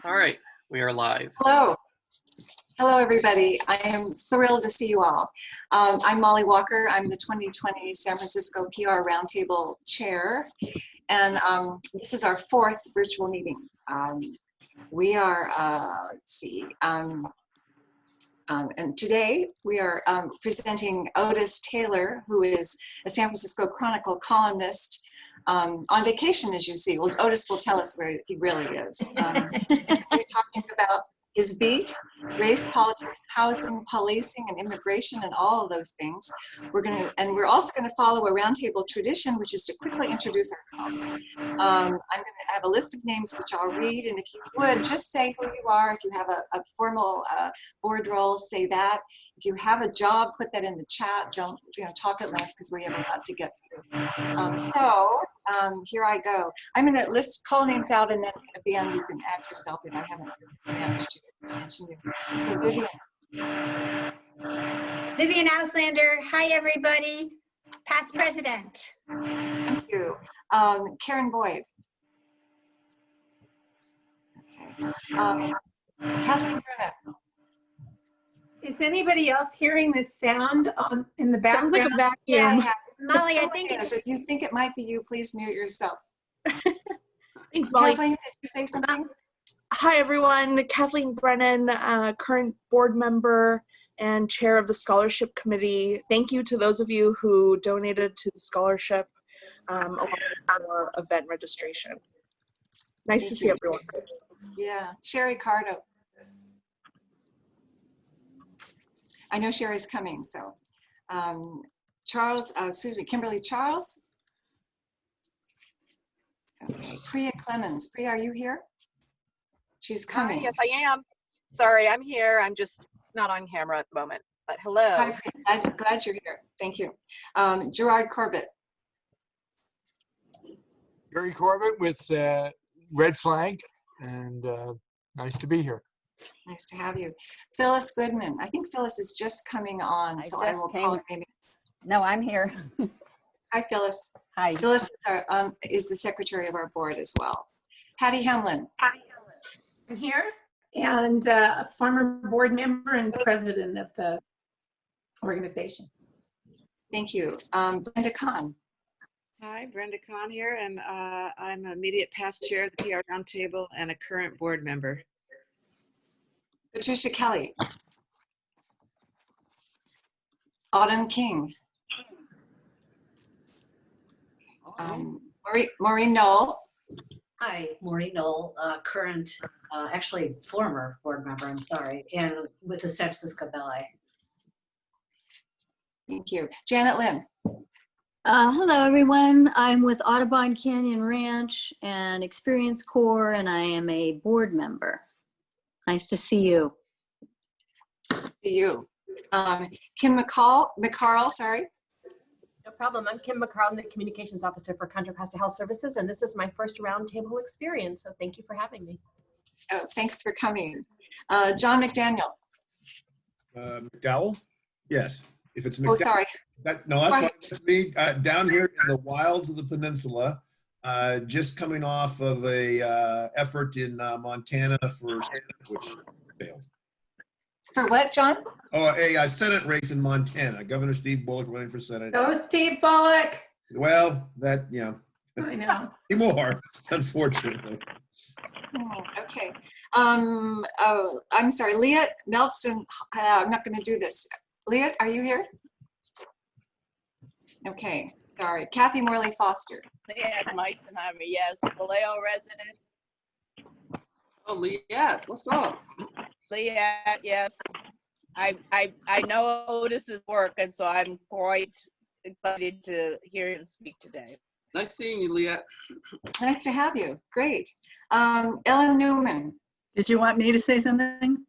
All right, we are live. Hello. Hello, everybody. I am thrilled to see you all. I'm Molly Walker. I'm the 2020 San Francisco PR Roundtable Chair, and this is our fourth virtual meeting. We are, let's see, and today we are presenting Otis Taylor, who is a San Francisco Chronicle columnist, on vacation, as you see. Well, Otis will tell us where he really is. We're talking about his beat, race, politics, housing, policing, and immigration, and all of those things. We're also going to follow a roundtable tradition, which is to quickly introduce ourselves. I'm going to have a list of names which I'll read, and if you would just say who you are. If you have a formal board role, say that. If you have a job, put that in the chat. Don't talk at length because we have a lot to get through. Here I go. I'm going to call names out, and then at the end you can add yourself if I haven't managed to mention you. So Vivian. Vivian Auslander. Hi, everybody. Past president. Thank you. Karen Boyd. Okay. Kathleen Brennan. Is anybody else hearing this sound in the background? Sounds like a vacuum. Yeah. Molly, I think it's... If you think it might be you, please mute yourself. Thanks, Molly. Kathleen, did you say something? Hi, everyone. Kathleen Brennan, current board member and chair of the scholarship committee. Thank you to those of you who donated to the scholarship along with our event registration. Nice to see everyone. Yeah, Sherry Cardo. I know Sherry's coming, so. Kimberly Charles. Okay, Priya Clemens. Priya, are you here? She's coming. Yes, I am. Sorry, I'm here. I'm just not on camera at the moment, but hello. Hi, Priya. Glad you're here. Thank you. Gerard Corbett. Gary Corbett with Red Flag, and nice to be here. Nice to have you. Phyllis Goodman. I think Phyllis is just coming on, so I will call her maybe. No, I'm here. Hi, Phyllis. Hi. Phyllis is the secretary of our board as well. Patty Hamlin. I'm here, and a former board member and president of the organization. Thank you. Brenda Kahn. Hi, Brenda Kahn here, and I'm immediate past chair of the PR Roundtable and a current board member. Patricia Kelly. Autumn King. Maureen Knoll. Hi, Maureen Knoll, current, actually former board member, I'm sorry, and with the San Francisco Ballet. Thank you. Janet Lynn. Hello, everyone. I'm with Audubon Canyon Ranch and Experience Corps, and I am a board member. Nice to see you. Nice to see you. Kim McCarl, sorry. No problem. I'm Kim McCarl. I'm the communications officer for Contra Costa Health Services, and this is my first roundtable experience, so thank you for having me. Oh, thanks for coming. John McDaniel. McDowell? Yes. If it's McDowell. Oh, sorry. No, that's fine. It's me down here in the wilds of the peninsula, just coming off of a effort in Montana for Senate, which failed. For what, John? Oh, a Senate race in Montana. Governor Steve Bullock running for Senate. Go, Steve Bullock. Well, that, I know. more, unfortunately. Okay. Oh, I'm sorry. Leah Melton. I'm not going to do this. Leah, are you here? Okay. Sorry. Kathy Morley Foster. Leah Meisenheimer, yes. Vallejo resident. Oh, Leah, what's up? Leah, yes. I know Otis's work, and so I'm quite excited to hear him speak today. Nice seeing you, Leah. Nice to have you. Great. Ellen Newman. Did you want me to say something?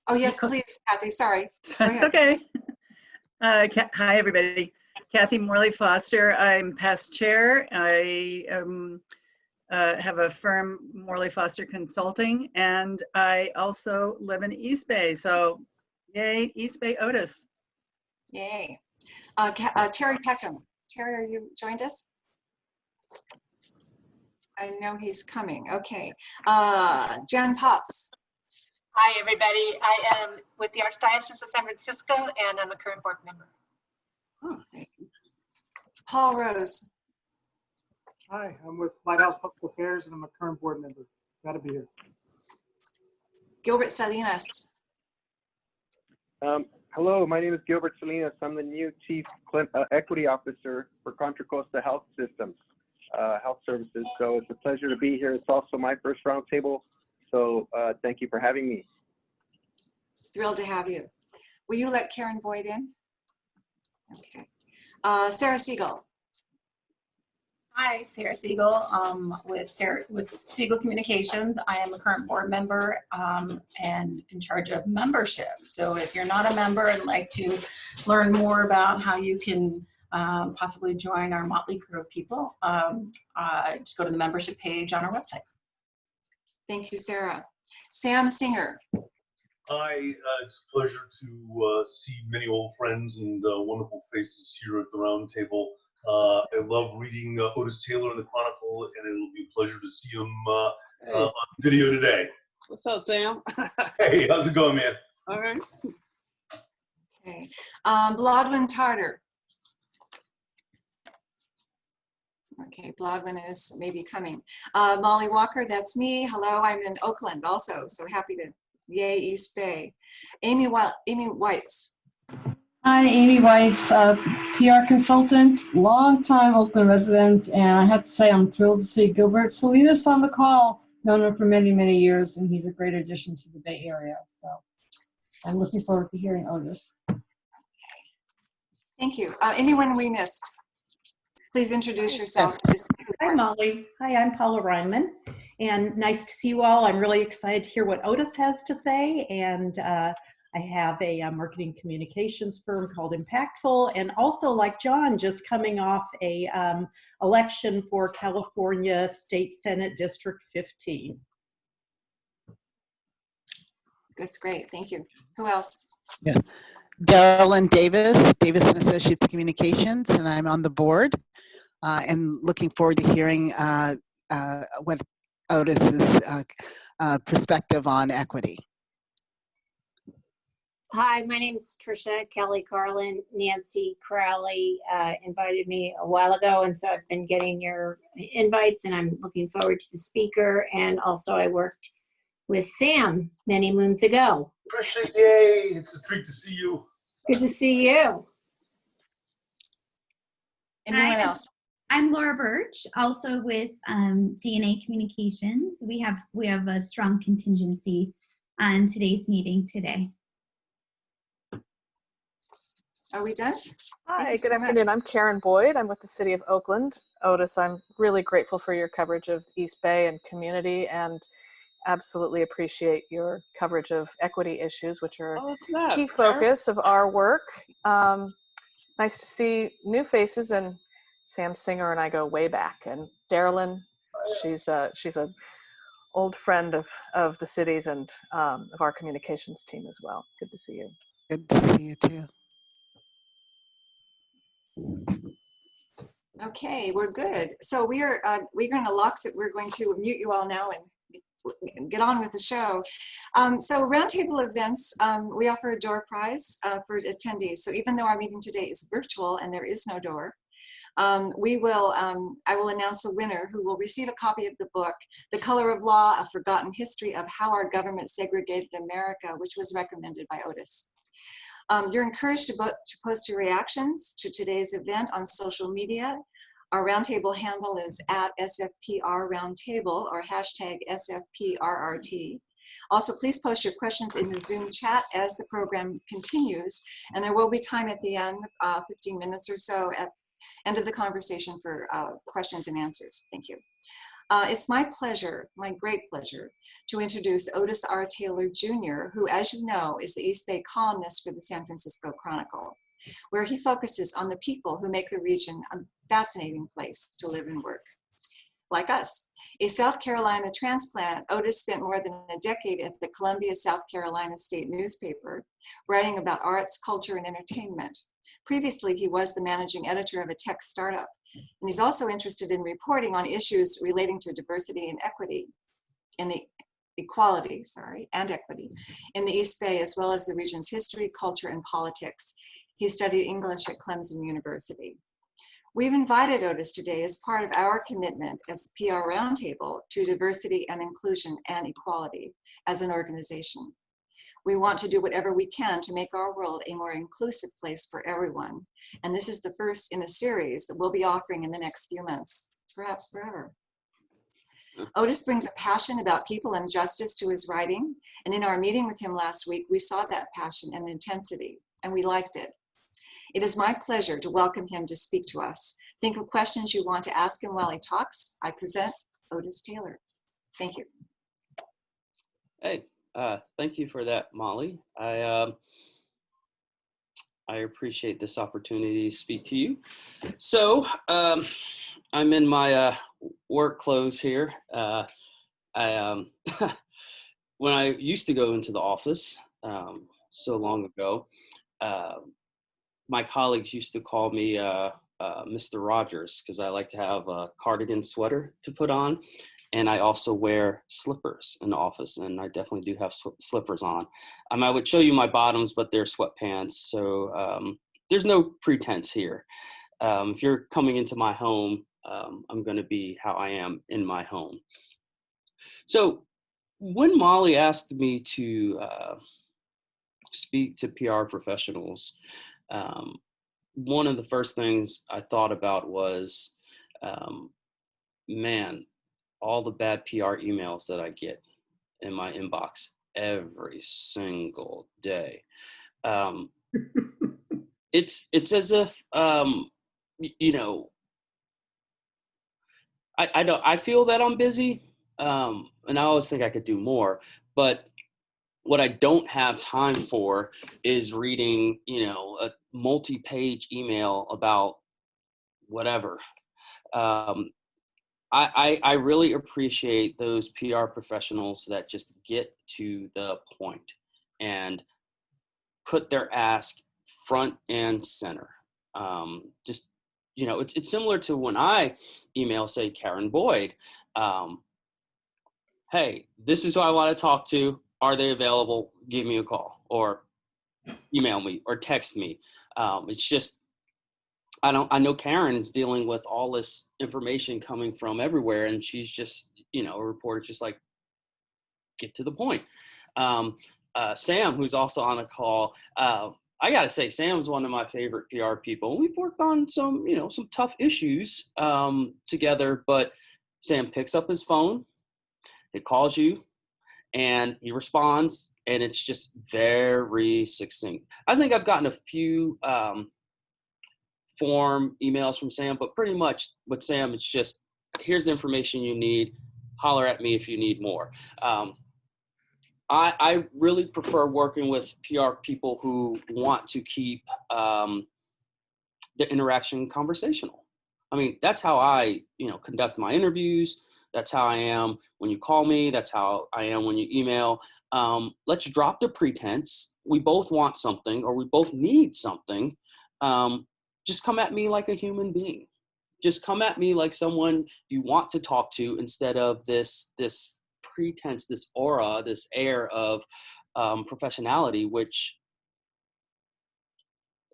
Oh, yes, please, Kathy. Sorry. It's okay. Hi, everybody. Kathy Morley Foster. I'm past chair. I have a firm, Morley Foster Consulting, and I also live in East Bay. So, yay, East Bay Otis. Yay. Terry Peckham. Terry, are you joined us? I know he's coming. Okay. Jen Potts. Hi, everybody. I am with the Archdiocese of San Francisco, and I'm a current board member. Paul Rose. Hi, I'm with Lighthouse Public Affairs, and I'm a current board member. Glad to be here. Gilbert Salinas. Hello, my name is Gilbert Salinas. I'm the new Chief Equity Officer for Contra Costa Health Systems, Health Services. So it's a pleasure to be here. It's also my first roundtable. So thank you for having me. Thrilled to have you. Will you let Karen Boyd in? Okay. Sarah Siegel. Hi, Sarah Siegel, with Siegel Communications. I am a current board member and in charge of membership. So if you're not a member and like to learn more about how you can possibly join our motley crew of people, just go to the membership page on our website. Thank you, Sarah. Sam Singer. Hi, it's a pleasure to see many old friends and wonderful faces here at the round table. I love reading Otis Taylor in the Chronicle, and it'll be a pleasure to see him on video today. What's up, Sam? Hey, how's it going, man? All right. Okay. Blodwin Tarter. Okay, Blodwin is maybe coming. Molly Walker, that's me. Hello, I'm in Oakland also, so happy to, yay, East Bay. Amy Weitz. Hi, Amy Weiss, PR consultant, longtime Oakland resident, and I have to say I'm thrilled to see Gilbert Salinas on the call. Known him for many, many years, and he's a great addition to the Bay Area. So I'm looking forward to hearing Otis. Thank you. Anyone we missed? Please introduce yourself. Hi, Molly. Hi, I'm Paula Reinman, and nice to see you all. I'm really excited to hear what Otis has to say, and I have a marketing communications firm called Impactful, and also, like John, just coming off a election for California State Senate District 15. That's great. Thank you. Who else? Yeah. Darylyn Davis, Davis and Associates Communications, and I'm on the board and looking forward to hearing what Otis's perspective on equity. Hi, my name is Trisha Kelly Carlin. Nancy Crowley invited me a while ago, and so I've been getting your invites, and I'm looking forward to the speaker. And also I worked with Sam many moons ago. Trisha, yay! It's a treat to see you. Good to see you. Anyone else? I'm Laura Birch, also with DNA Communications. We have a strong contingency on today's meeting today. Are we done? Hi, good afternoon. I'm Karen Boyd. I'm with the City of Oakland. Otis, I'm really grateful for your coverage of East Bay and community, and absolutely appreciate your coverage of equity issues, which are a key focus of our work. Nice to see new faces, and Sam Singer and I go way back. And Darylyn, she's a old friend of the cities and of our communications team as well. Good to see you. Good to see you too. Okay, we're good. So we're going to mute you all now and get on with the show. So roundtable events, we offer a door prize for attendees. So even though our meeting today is virtual and there is no door, I will announce a winner who will receive a copy of the book, The Color of Law, A Forgotten History of How Our Government Segregated America, which was recommended by Otis. You're encouraged to post your reactions to today's event on social media. Our roundtable handle is @SFPR Roundtable or #SFPRRT. Also, please post your questions in the Zoom chat as the program continues, and there will be time at the end, 15 minutes or so at end of the conversation for questions and answers. Thank you. It's my pleasure, my great pleasure, to introduce Otis R. Taylor Jr., who, as you know, is the East Bay columnist for the San Francisco Chronicle, where he focuses on the people who make the region a fascinating place to live and work. Like us. A South Carolina transplant, Otis spent more than a decade at the Columbia, South Carolina State newspaper, writing about arts, culture, and entertainment. Previously, he was the managing editor of a tech startup And he's also interested in reporting on issues relating to diversity and equity in the equality, and equity in the East Bay, as well as the region's history, culture, and politics. He studied English at Clemson University. We've invited Otis today as part of our commitment as a PR Roundtable to diversity and inclusion and equality as an organization. We want to do whatever we can to make our world a more inclusive place for everyone. And this is the first in a series that we'll be offering in the next few months, perhaps forever. Otis brings a passion about people and justice to his writing. And in our meeting with him last week, we saw that passion and intensity, and we liked it. It is my pleasure to welcome him to speak to us. Think of questions you want to ask him while he talks. I present Otis Taylor. Thank you. Hey, thank you for that, Molly. I appreciate this opportunity to speak to you. So I'm in my work clothes here. When I used to go into the office so long ago, my colleagues used to call me Mr. Rogers because I like to have a cardigan sweater to put on. And I also wear slippers in the office, and I definitely do have slippers on. I would show you my bottoms, but they're sweatpants. So there's no pretense here. If you're coming into my home, I'm going to be how I am in my home. So when Molly asked me to speak to PR professionals, one of the first things I thought about was, man, all the bad PR emails that I get in my inbox every single day. It's as if, you know, I feel that I'm busy, and I always think I could do more, but what I don't have time for is reading, you know, a multi-page email about whatever. I really appreciate those PR professionals that just get to the point and put their ask front and center. Just, you know, it's similar to when I email, say, Karen Boyd, hey, this is who I want to talk to. Are they available? Give me a call, or email me, or text me. It's just, I know Karen's dealing with all this information coming from everywhere, and she's just, you know, a reporter, just like, get to the point. Sam, who's also on the call, I gotta say, Sam's one of my favorite PR people. We've worked on some, you know, some tough issues together, but Sam picks up his phone, it calls you, and he responds, and it's just very succinct. I think I've gotten a few form emails from Sam, but pretty much with Sam, it's just, here's the information you need, holler at me if you need more. I really prefer working with PR people who want to keep the interaction conversational. I mean, that's how I, you know, conduct my interviews. That's how I am when you call me. That's how I am when you email. Let's drop the pretense. We both want something, or we both need something. Just come at me like a human being. Just come at me like someone you want to talk to, instead of this pretense, this aura, this air of professionality, which,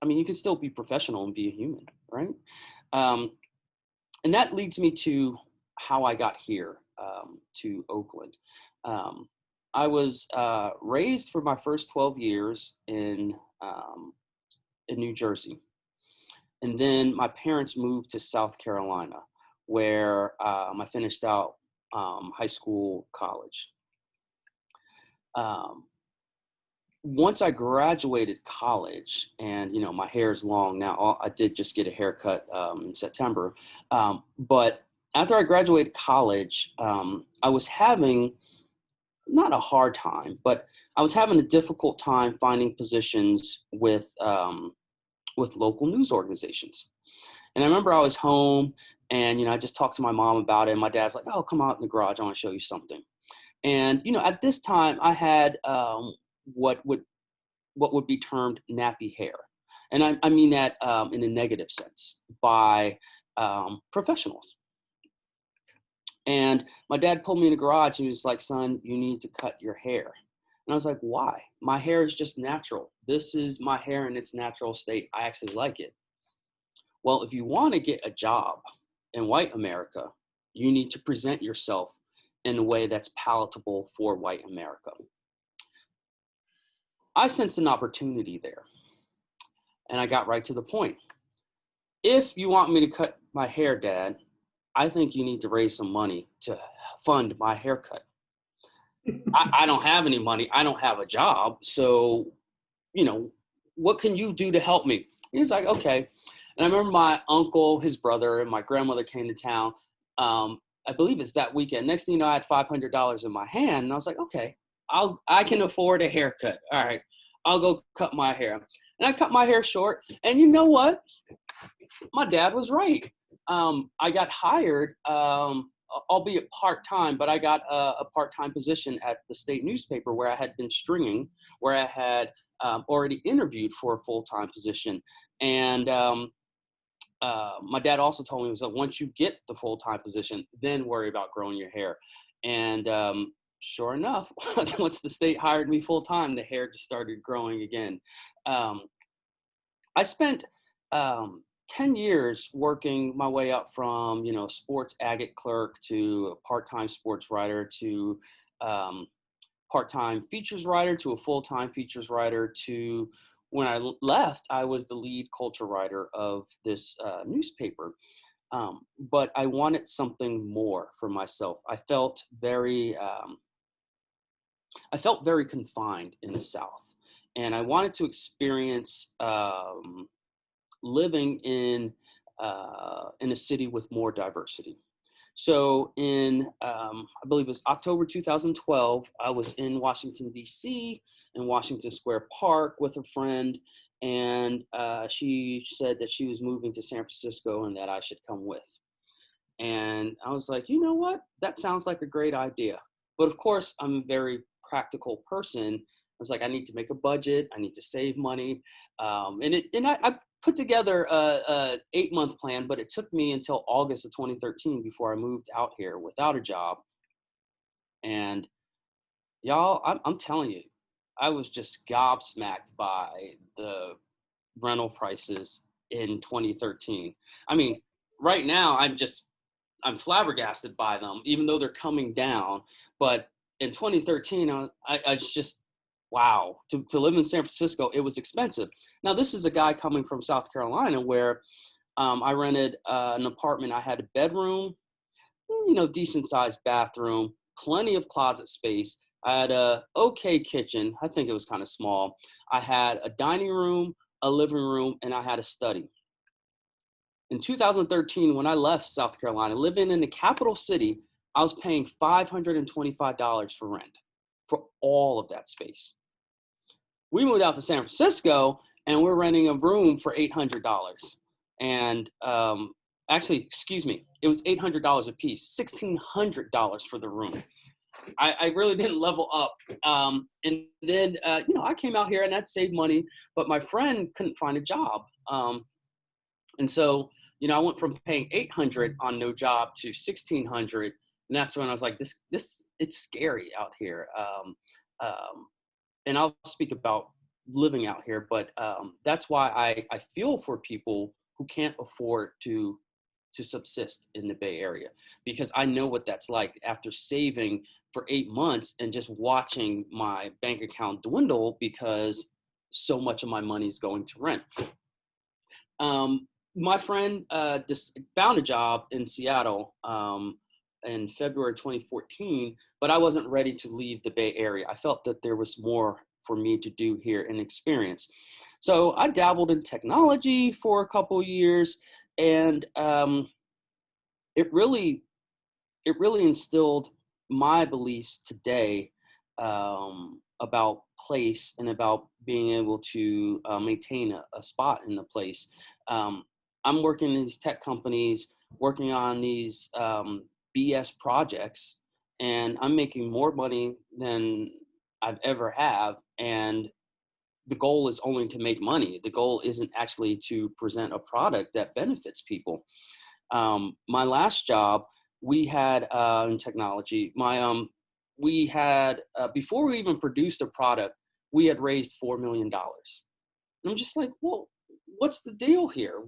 I mean, you can still be professional and be a human, right? And that leads me to how I got here to Oakland. I was raised for my first 12 years in New Jersey. And then my parents moved to South Carolina, where I finished out high school, college. Once I graduated college, and, you know, my hair is long now. I did just get a haircut in September. But after I graduated college, I was having, not a hard time, but I was having a difficult time finding positions with local news organizations. And I remember I was home, and, you know, I just talked to my mom about it. And my dad's like, oh, come out in the garage, I want to show you something. And, you know, at this time I had what would be termed nappy hair. And I mean that in a negative sense, by professionals. And my dad pulled me in the garage and he was like, son, you need to cut your hair. And I was like, why? My hair is just natural. This is my hair in its natural state. I actually like it. Well, if you want to get a job in white America, you need to present yourself in a way that's palatable for white America. I sensed an opportunity there, and I got right to the point. If you want me to cut my hair, Dad, I think you need to raise some money to fund my haircut. I don't have any money. I don't have a job. So, you know, what can you do to help me? He's like, okay. And I remember my uncle, his brother, and my grandmother came to town. I believe it's that weekend. Next thing you know, I had $500 in my hand. And I was like, okay, I can afford a haircut. All right, I'll go cut my hair. And I cut my hair short. And you know what? My dad was right. I got hired, albeit part-time, but I got a part-time position at the state newspaper where I had been stringing, where I had already interviewed for a full-time position. And my dad also told me, he was like, once you get the full-time position, then worry about growing your hair. And sure enough, once the state hired me full-time, the hair just started growing again. I spent 10 years working my way up from, you know, sports agate clerk to a part-time sports writer to part-time features writer to a full-time features writer to when I left, I was the lead culture writer of this newspaper. But I wanted something more for myself. I felt very confined in the South, and I wanted to experience living in a city with more diversity. So in, I believe it was October 2012, I was in Washington, D.C., in Washington Square Park with a friend, and she said that she was moving to San Francisco and that I should come with. And I was like, you know what? That sounds like a great idea. But of course, I'm a very practical person. I was like, I need to make a budget. I need to save money. And I put together a 8-month plan, but it took me until August of 2013 before I moved out here without a job. And y'all, I'm telling you, I was just gobsmacked by the rental prices in 2013. I mean, right now I'm flabbergasted by them, even though they're coming down. But in 2013, I just, wow, to live in San Francisco, it was expensive. Now, this is a guy coming from South Carolina where I rented an apartment. I had a bedroom, you know, decent sized bathroom, plenty of closet space. I had a okay kitchen. I think it was kind of small. I had a dining room, a living room, and I had a study. In 2013, when I left South Carolina, living in the capital city, I was paying $525 for rent for all of that space. We moved out to San Francisco and we're renting a room for $800. And actually, excuse me, it was $800 a piece, $1,600 for the room. I really didn't level up. And then, you know, I came out here and I'd save money, but my friend couldn't find a job. And so, you know, I went from paying $800 on no job to $1,600. And that's when I was like, it's scary out here. And I'll speak about living out here, but that's why I feel for people who can't afford to subsist in the Bay Area, because I know what that's like after saving for 8 months and just watching my bank account dwindle because so much of my money is going to rent. My friend just found a job in Seattle in February 2014, but I wasn't ready to leave the Bay Area. I felt that there was more for me to do here and experience. So I dabbled in technology for a couple years, and it really instilled my beliefs today about place and about being able to maintain a spot in the place. I'm working in these tech companies, working on these BS projects, and I'm making more money than I've ever have. And the goal is only to make money. The goal isn't actually to present a product that benefits people. My last job, we had in technology, we had, before we even produced a product, we had raised $4 million. And I'm just like, well, what's the deal here?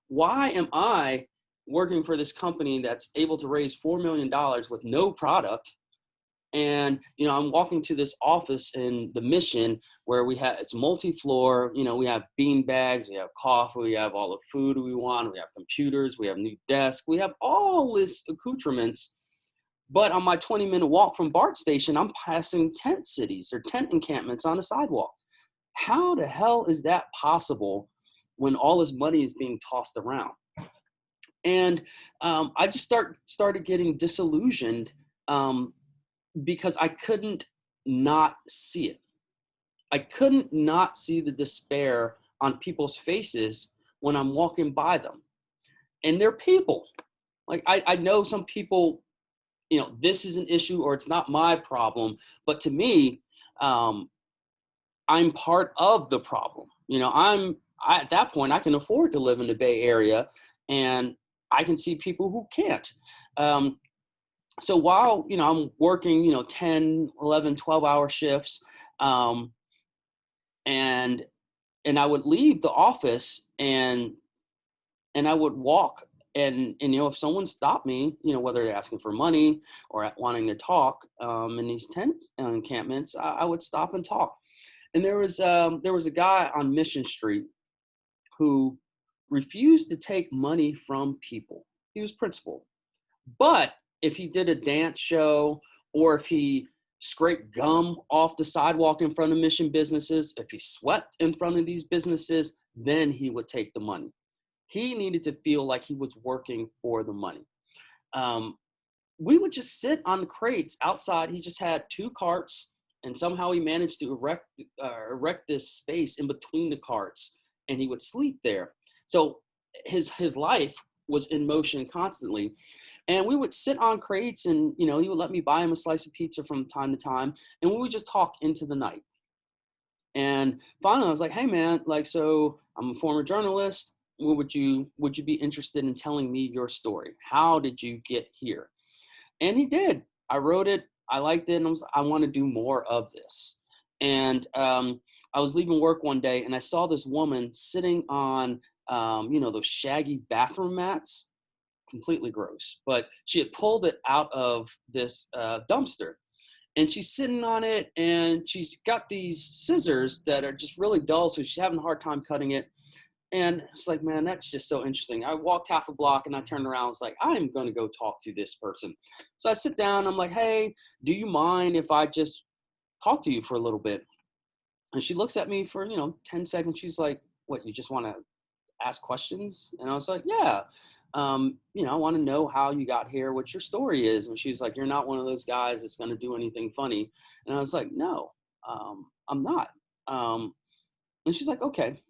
Why am I working for this company that's able to raise $4 million with no product? And, I'm walking to this office in the Mission where it's multi-floor, we have bean bags, we have coffee, we have all the food we want, we have computers, we have new desks, we have all this accoutrements. But on my 20-minute walk from BART station, I'm passing tent cities or tent encampments on the sidewalk. How the hell is that possible when all this money is being tossed around? And I just started getting disillusioned because I couldn't not see it. I couldn't not see the despair on people's faces when I'm walking by them. And they're people. Like, I know some people, this is an issue or it's not my problem. But to me, I'm part of the problem. At that point, I can afford to live in the Bay Area, and I can see people who can't. So while, I'm working, 10, 11, 12-hour shifts, and I would leave the office and I would walk and if someone stopped me, whether they're asking for money or wanting to talk in these tent encampments, I would stop and talk. And there was a guy on Mission Street who refused to take money from people. He was principal. But if he did a dance show or if he scraped gum off the sidewalk in front of Mission businesses, if he swept in front of these businesses, then he would take the money. He needed to feel like he was working for the money. We would just sit on the crates outside. He just had 2 carts, and somehow he managed to erect this space in between the carts, and he would sleep there. So his life was in motion constantly. And we would sit on crates and, he would let me buy him a slice of pizza from time to time. And we would just talk into the night. And finally I was like, hey man, so I'm a former journalist. Would you be interested in telling me your story? How did you get here? And he did. I wrote it. I liked it. And I want to do more of this. And I was leaving work one day and I saw this woman sitting on, those shaggy bathroom mats. Completely gross, but she had pulled it out of this dumpster and she's sitting on it and she's got these scissors that are just really dull. So she's having a hard time cutting it. And it's like, man, that's just so interesting. I walked half a block and I turned around. I was like, I'm going to go talk to this person. So I sit down. I'm like, hey, do you mind if I just talk to you for a little bit? And she looks at me for, 10 seconds. She's like, what, you just want to ask questions? And I was like, yeah. I want to know how you got here, what your story is. And she's like, you're not one of those guys that's going to do anything funny. And I was like, no, I'm not. And she's like, okay.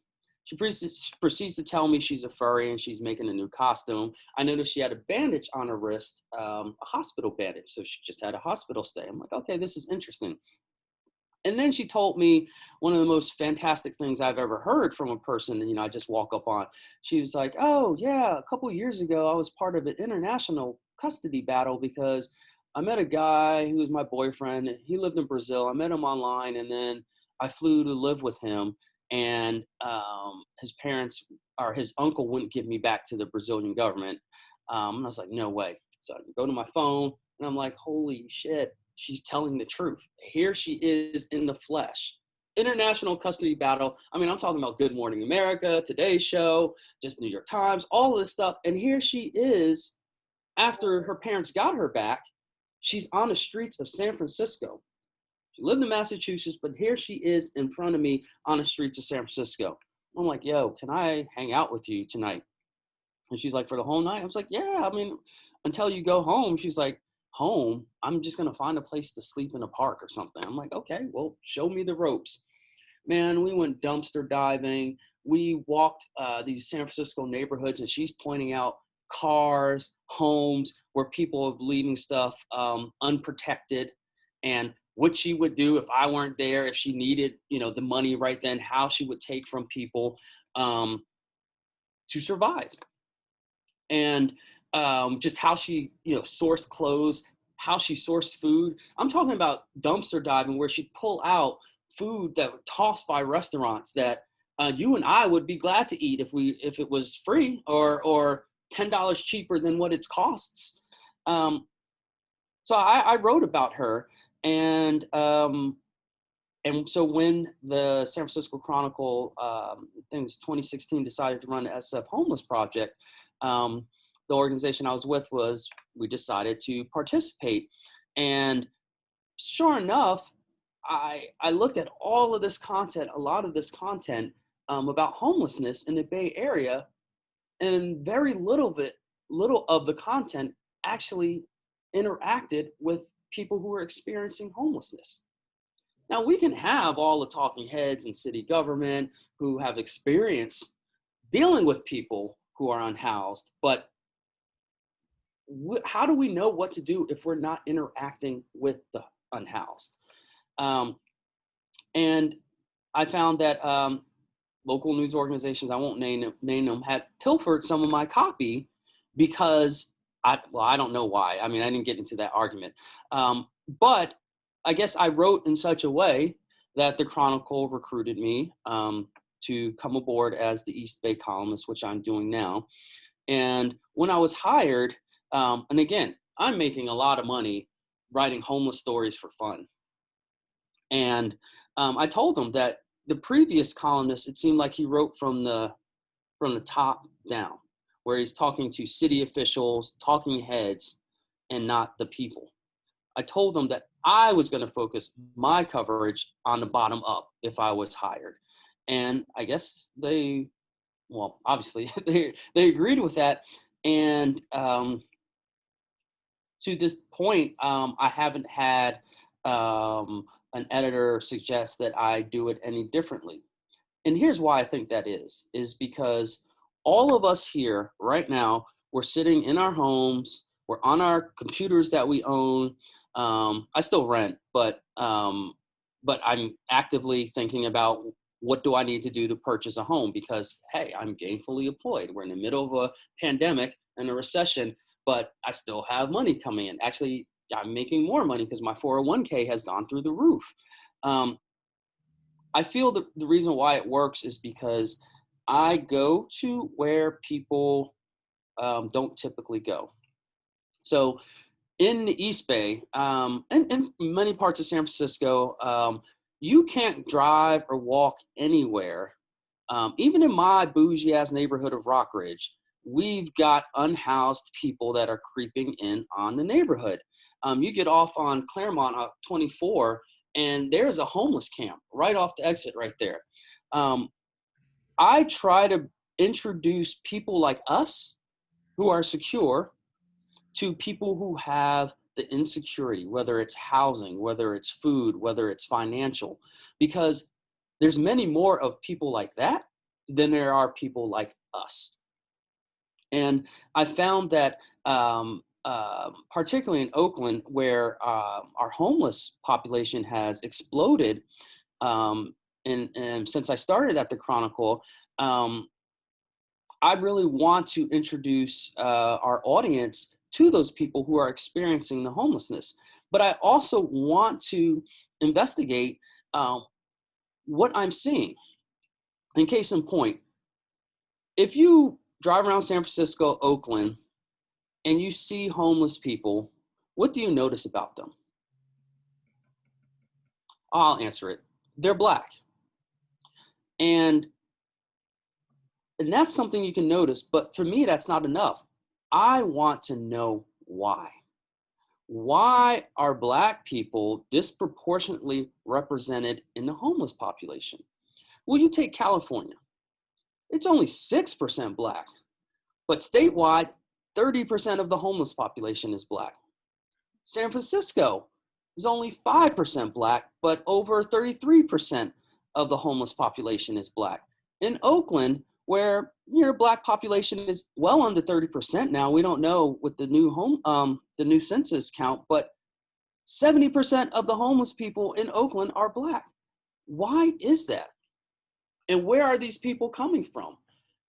She proceeds to tell me she's a furry and she's making a new costume. I noticed she had a bandage on her wrist, a hospital bandage. So she just had a hospital stay. I'm like, okay, this is interesting. And then she told me one of the most fantastic things I've ever heard from a person, I just walk up on. She was like, oh, yeah, a couple of years ago, I was part of an international custody battle because I met a guy who was my boyfriend. He lived in Brazil. I met him online, and then I flew to live with him. And his parents or his uncle wouldn't give me back to the Brazilian government. And I was like, no way. So I go to my phone, and I'm like, holy shit. She's telling the truth. Here she is in the flesh. International custody battle. I mean, I'm talking about Good Morning America, Today's Show, just New York Times, all of this stuff. And here she is, after her parents got her back, she's on the streets of San Francisco. She lived in Massachusetts, but here she is in front of me on the streets of San Francisco. I'm like, yo, can I hang out with you tonight? And she's like, for the whole night? I was like, yeah, I mean, until you go home. She's like, home? I'm just going to find a place to sleep in a park or something. I'm like, okay, well, show me the ropes. Man, we went dumpster diving. We walked these San Francisco neighborhoods, and she's pointing out cars, homes where people are leaving stuff unprotected, and what she would do if I weren't there, if she needed, the money right then, how she would take from people to survive. and just how she, sourced clothes, how she sourced food. I'm talking about dumpster diving, where she'd pull out food that were tossed by restaurants that you and I would be glad to eat if it was free or $10 cheaper than what it costs. So I wrote about her, and so when the San Francisco Chronicle, I think it was 2016, decided to run the SF Homeless Project, the organization I was with we decided to participate. And sure enough, I looked at all of this content, a lot of this content about homelessness in the Bay Area, and very little of the content actually interacted with people who are experiencing homelessness. Now, we can have all the talking heads in city government who have experience dealing with people who are unhoused, but how do we know what to do if we're not interacting with the unhoused? And I found that local news organizations, I won't name them, had pilfered some of my copy because I don't know why. I mean, I didn't get into that argument. But I guess I wrote in such a way that the Chronicle recruited me to come aboard as the East Bay columnist, which I'm doing now. And when I was hired, and again, I'm making a lot of money writing homeless stories for fun. And I told them that the previous columnist, it seemed like he wrote from the top down, where he's talking to city officials, talking heads, and not the people. I told them that I was going to focus my coverage on the bottom up if I was hired. And I guess obviously they agreed with that. And to this point, I haven't had an editor suggest that I do it any differently. And here's why I think that is because all of us here right now, we're sitting in our homes, we're on our computers that we own. I still rent, but I'm actively thinking about what do I need to do to purchase a home because, hey, I'm gainfully employed. We're in the middle of a pandemic and a recession, but I still have money coming in. Actually, I'm making more money because my 401k has gone through the roof. I feel that the reason why it works is because I go to where people don't typically go. So in the East Bay, and in many parts of San Francisco, you can't drive or walk anywhere. Even in my bougie ass neighborhood of Rockridge, we've got unhoused people that are creeping in on the neighborhood. You get off on Claremont 24, and there's a homeless camp right off the exit right there. I try to introduce people like us who are secure to people who have the insecurity, whether it's housing, whether it's food, whether it's financial, because there's many more of people like that than there are people like us. And I found that particularly in Oakland, where our homeless population has exploded, and since I started at the Chronicle, I really want to introduce our audience to those people who are experiencing the homelessness. But I also want to investigate what I'm seeing. In case in point, if you drive around San Francisco, Oakland, and you see homeless people, what do you notice about them? I'll answer it. They're Black. And that's something you can notice, but for me, that's not enough. I want to know why. Why are Black people disproportionately represented in the homeless population? Well, you take California. It's only 6% Black, but statewide, 30% of the homeless population is Black. San Francisco is only 5% Black, but over 33% of the homeless population is Black. In Oakland, where your Black population is well under 30% now, we don't know with the new census count, but 70% of the homeless people in Oakland are Black. Why is that? And where are these people coming from?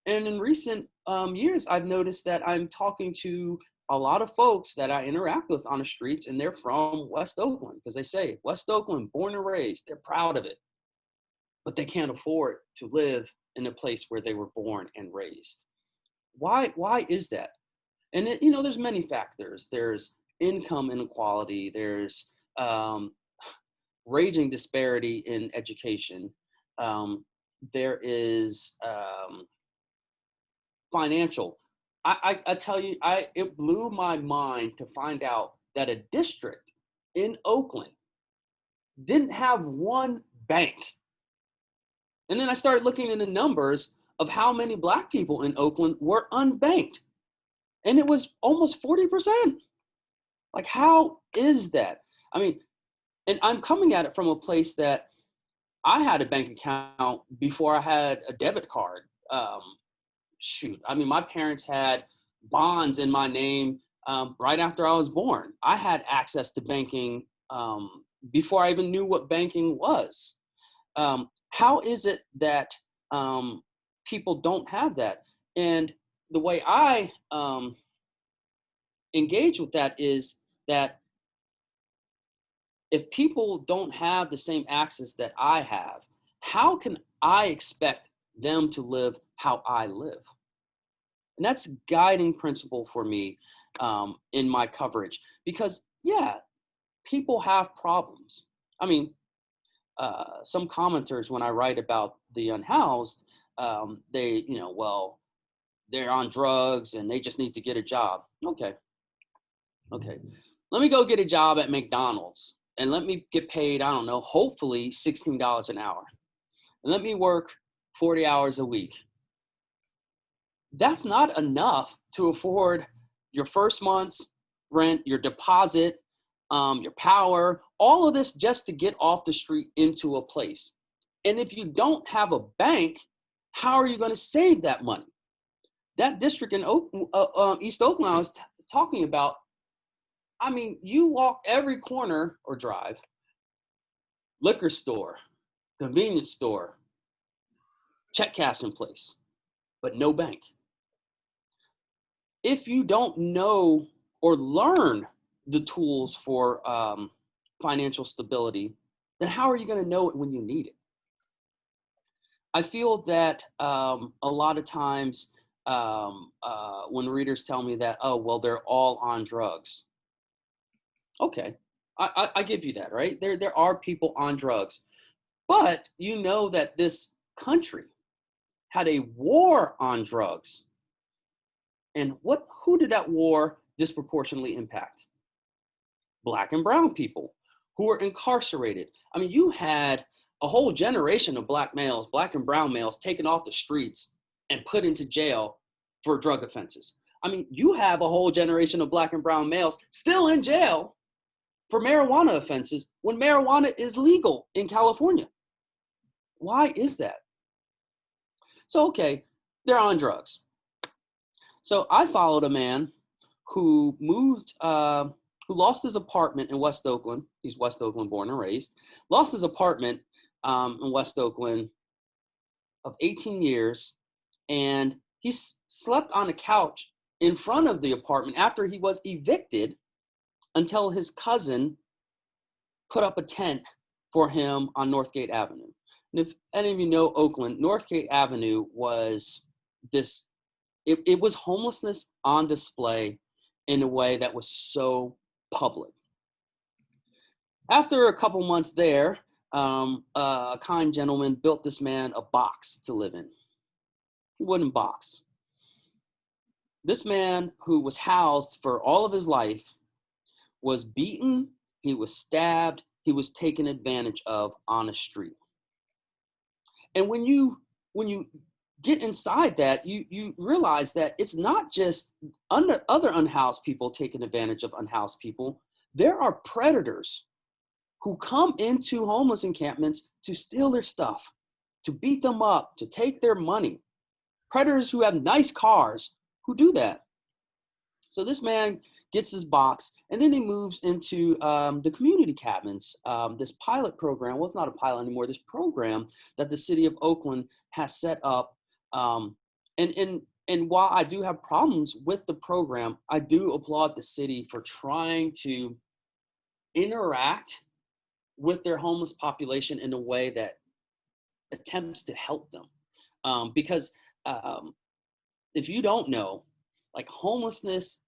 And in recent years, I've noticed that I'm talking to a lot of folks that I interact with on the streets, and they're from West Oakland, because they say, West Oakland, born and raised, they're proud of it, but they can't afford to live in a place where they were born and raised. Why is that? And there's many factors. There's income inequality. There's raging disparity in education. There is financial. I tell you, it blew my mind to find out that a district in Oakland didn't have one bank. And then I started looking into the numbers of how many Black people in Oakland were unbanked. And it was almost 40%. Like, how is that? I mean, and I'm coming at it from a place that I had a bank account before I had a debit card. I mean, my parents had bonds in my name right after I was born. I had access to banking before I even knew what banking was. How is it that people don't have that? And the way I engage with that is that if people don't have the same access that I have, how can I expect them to live how I live? And that's a guiding principle for me in my coverage, because yeah, people have problems. I mean, some commenters, when I write about the unhoused, they, well, they're on drugs and they just need to get a job. Okay. Let me go get a job at McDonald's and let me get paid, I don't know, hopefully $16 an hour. And let me work 40 hours a week. That's not enough to afford your first month's rent, your deposit, your power, all of this just to get off the street into a place. And if you don't have a bank, how are you going to save that money? That district in East Oakland I was talking about, I mean, you walk every corner or drive, liquor store, convenience store, check cashing place, but no bank. If you don't know or learn the tools for financial stability, then how are you going to know it when you need it? I feel that a lot of times when readers tell me that, oh, well, they're all on drugs. Okay, I give you that, right? There are people on drugs, but you know that this country had a war on drugs. And who did that war disproportionately impact? Black and brown people who were incarcerated. I mean, you had a whole generation of black males, black and brown males, taken off the streets and put into jail for drug offenses. I mean, you have a whole generation of black and brown males still in jail for marijuana offenses when marijuana is legal in California. Why is that? So, okay, they're on drugs. So I followed a man who moved, who lost his apartment in West Oakland. He's West Oakland born and raised. Lost his apartment in West Oakland of 18 years. And he slept on a couch in front of the apartment after he was evicted until his cousin put up a tent for him on Northgate Avenue. And if any of you know Oakland, Northgate Avenue was this, it was homelessness on display in a way that was so public. After a couple months there, a kind gentleman built this man a box to live in, a wooden box. This man, who was housed for all of his life, was beaten, he was stabbed, he was taken advantage of on the street. And when you get inside that, you realize that it's not just other unhoused people taking advantage of unhoused people. There are predators who come into homeless encampments to steal their stuff, to beat them up, to take their money. Predators who have nice cars who do that. So this man gets his box, and then he moves into the community cabins, this pilot program. Well, it's not a pilot anymore, this program that the city of Oakland has set up And while I do have problems with the program, I do applaud the city for trying to interact with their homeless population in a way that attempts to help them. Because if you don't know, like, homelessness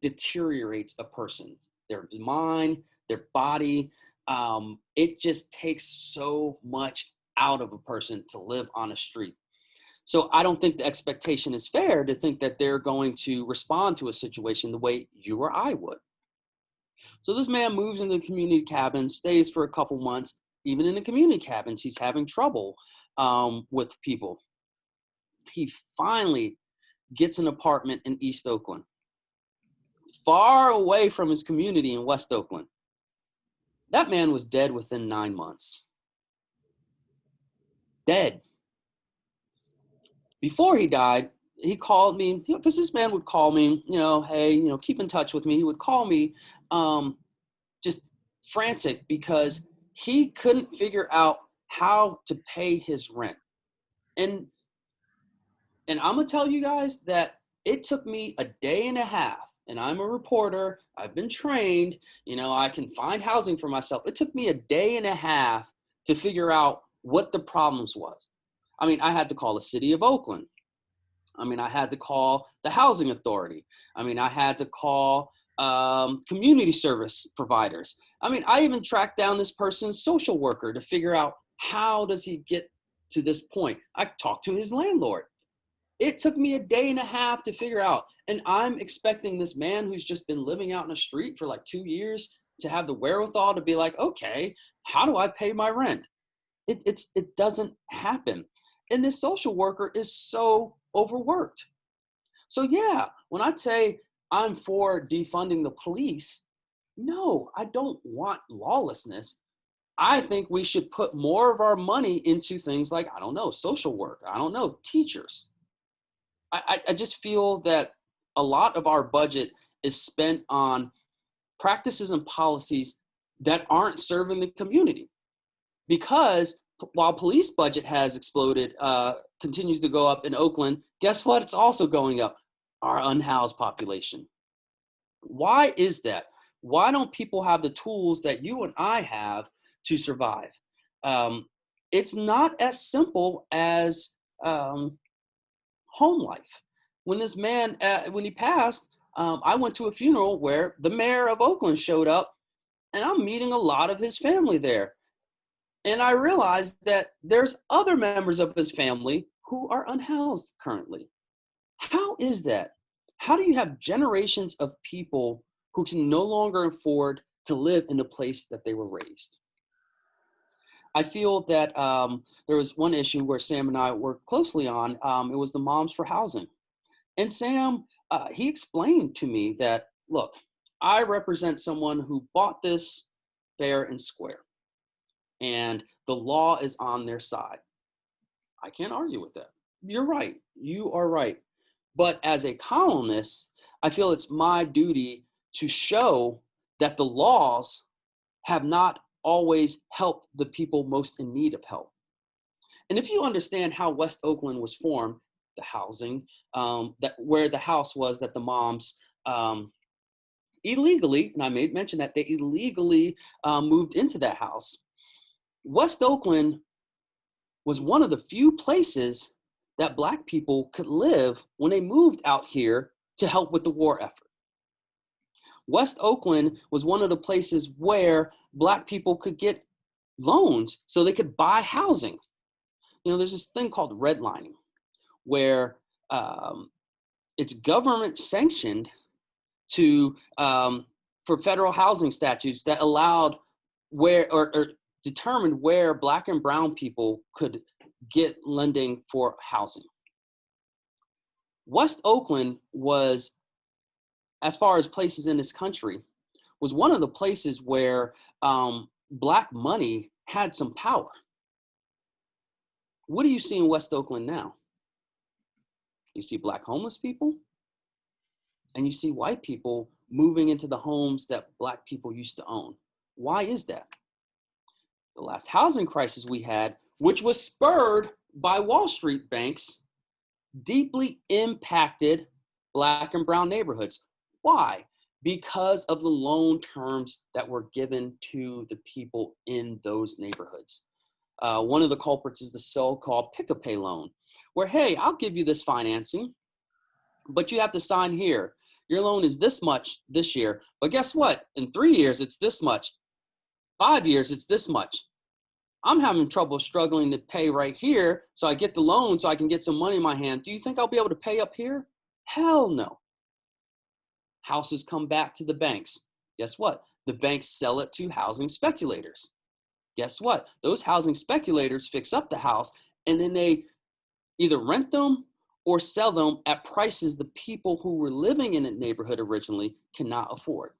deteriorates a person, their mind, their body. It just takes so much out of a person to live on a street. So I don't think the expectation is fair to think that they're going to respond to a situation the way you or I would. So this man moves into the community cabin, stays for a couple months. Even in the community cabins, he's having trouble with people. He finally gets an apartment in East Oakland, far away from his community in West Oakland. That man was dead within 9 months. Dead. Before he died, he called me, because this man would call me, hey, keep in touch with me. He would call me just frantic because he couldn't figure out how to pay his rent. And I'm going to tell you guys that it took me a day and a half, and I'm a reporter. I've been trained, I can find housing for myself. It took me a day and a half to figure out what the problems was. I mean, I had to call the city of Oakland. I mean, I had to call the housing authority. I mean, I had to call community service providers. I mean, I even tracked down this person's social worker to figure out how does he get to this point. I talked to his landlord. It took me a day and a half to figure out. And I'm expecting this man who's just been living out in the street for like 2 years to have the wherewithal to be like, okay, how do I pay my rent? It doesn't happen. And this social worker is so overworked. So yeah, when I say I'm for defunding the police, no, I don't want lawlessness. I think we should put more of our money into things like, I don't know, social work. I don't know, teachers. I just feel that a lot of our budget is spent on practices and policies that aren't serving the community. Because while police budget has exploded, continues to go up in Oakland, guess what? It's also going up. Our unhoused population. Why is that? Why don't people have the tools that you and I have to survive? It's not as simple as home life. When this man, when he passed, I went to a funeral where the mayor of Oakland showed up, and I'm meeting a lot of his family there. And I realized that there's other members of his family who are unhoused currently. How is that? How do you have generations of people who can no longer afford to live in the place that they were raised? I feel that there was one issue where Sam and I worked closely on. It was the Moms for Housing. And Sam, he explained to me that, look, I represent someone who bought this fair and square, and the law is on their side. I can't argue with that. You're right. You are right. But as a columnist, I feel it's my duty to show that the laws have not always helped the people most in need of help. And if you understand how West Oakland was formed, the housing, that where the house was that the moms illegally, and I made mention that they illegally moved into that house. West Oakland was one of the few places that Black people could live when they moved out here to help with the war effort. West Oakland was one of the places where Black people could get loans so they could buy housing. There's this thing called redlining, where it's government sanctioned to for federal housing statutes that allowed where or determined where Black and brown people could get lending for housing. West Oakland was, as far as places in this country, was one of the places where Black money had some power. What do you see in West Oakland now? You see Black homeless people, and you see white people moving into the homes that Black people used to own. Why is that? The last housing crisis we had, which was spurred by Wall Street banks, deeply impacted Black and brown neighborhoods. Why? Because of the loan terms that were given to the people in those neighborhoods. One of the culprits is the so-called pick-a-pay loan, where, hey, I'll give you this financing, but you have to sign here. Your loan is this much this year, but guess what? In 3 years, it's this much. 5 years, it's this much. I'm having trouble struggling to pay right here, so I get the loan so I can get some money in my hand. Do you think I'll be able to pay up here? Hell no. Houses come back to the banks. Guess what? The banks sell it to housing speculators. Guess what? Those housing speculators fix up the house, and then they either rent them or sell them at prices the people who were living in the neighborhood originally cannot afford.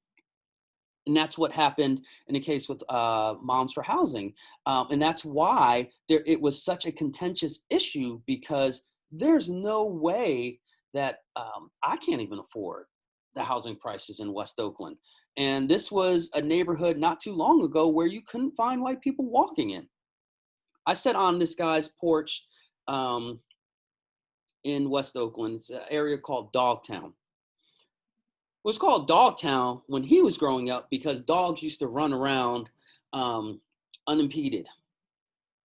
And that's what happened in the case with Moms for Housing. And that's why it was such a contentious issue, because there's no way that I can't even afford the housing prices in West Oakland. And this was a neighborhood not too long ago where you couldn't find white people walking in. I sat on this guy's porch in West Oakland. It's an area called Dogtown. It was called Dogtown when he was growing up because dogs used to run around unimpeded,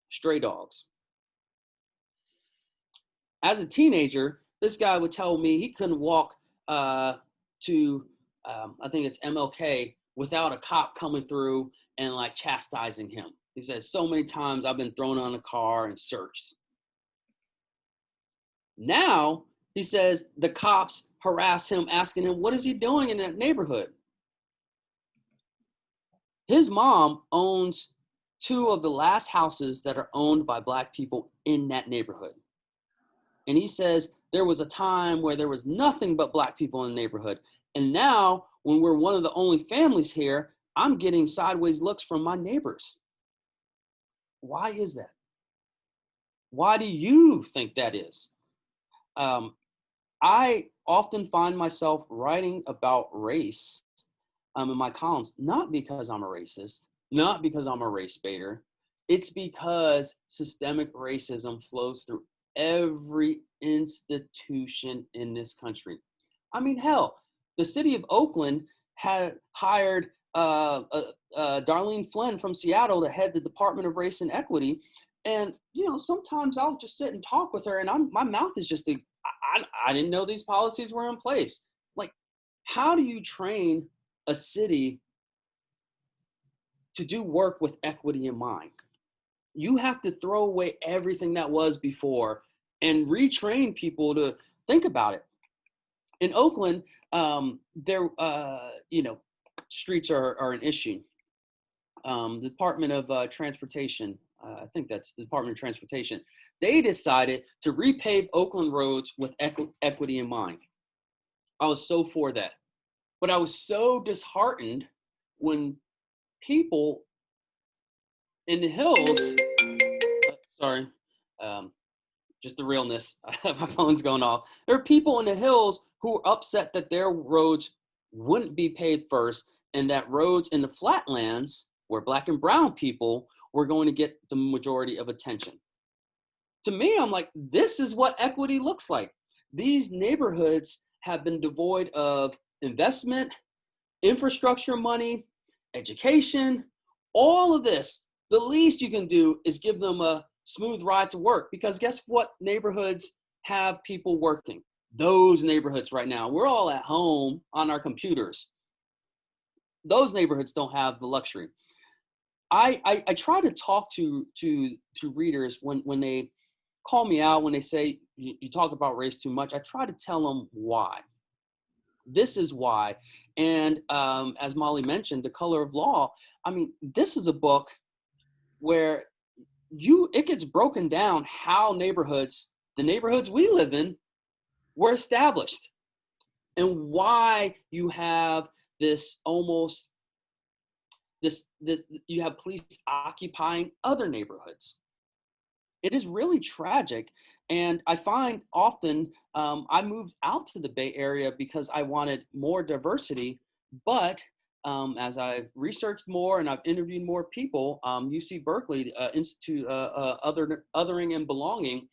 stray dogs. As a teenager, this guy would tell me he couldn't walk to, I think it's MLK, without a cop coming through and like chastising him. He said, so many times I've been thrown on a car and searched. Now, he says the cops harass him, asking him, what is he doing in that neighborhood? His mom owns 2 of the last houses that are owned by Black people in that neighborhood. And he says there was a time where there was nothing but Black people in the neighborhood. And now, when we're one of the only families here, I'm getting sideways looks from my neighbors. Why is that? Why do you think that is? I often find myself writing about race in my columns, not because I'm a racist, not because I'm a race baiter. It's because systemic racism flows through every institution in this country. I mean, hell, the city of Oakland had hired Darlene Flynn from Seattle to head the Department of Race and Equity. And, you know, sometimes I'll just sit and talk with her and my mouth is just, I didn't know these policies were in place. Like, how do you train a city to do work with equity in mind? You have to throw away everything that was before and retrain people to think about it. In Oakland, streets are an issue. The Department of Transportation, I think that's the Department of Transportation, they decided to repave Oakland roads with equity in mind. I was so for that. But I was so disheartened when people in the hills, just the realness, my phone's going off. There are people in the hills who are upset that their roads wouldn't be paved first, and that roads in the flatlands where Black and brown people were going to get the majority of attention. To me, I'm like, this is what equity looks like. These neighborhoods have been devoid of investment, infrastructure money, education, all of this. The least you can do is give them a smooth ride to work, because guess what neighborhoods have people working? Those neighborhoods right now. We're all at home on our computers. Those neighborhoods don't have the luxury. I try to talk to readers when they call me out, when they say you talk about race too much. I try to tell them why. This is why. And as Molly mentioned, The Color of Law, I mean, this is a book where it gets broken down how the neighborhoods we live in, were established, and why you have this almost you have police occupying other neighborhoods. It is really tragic. And I find often I moved out to the Bay Area because I wanted more diversity. But as I've researched more and I've interviewed more people, UC Berkeley Institute Othering and Belonging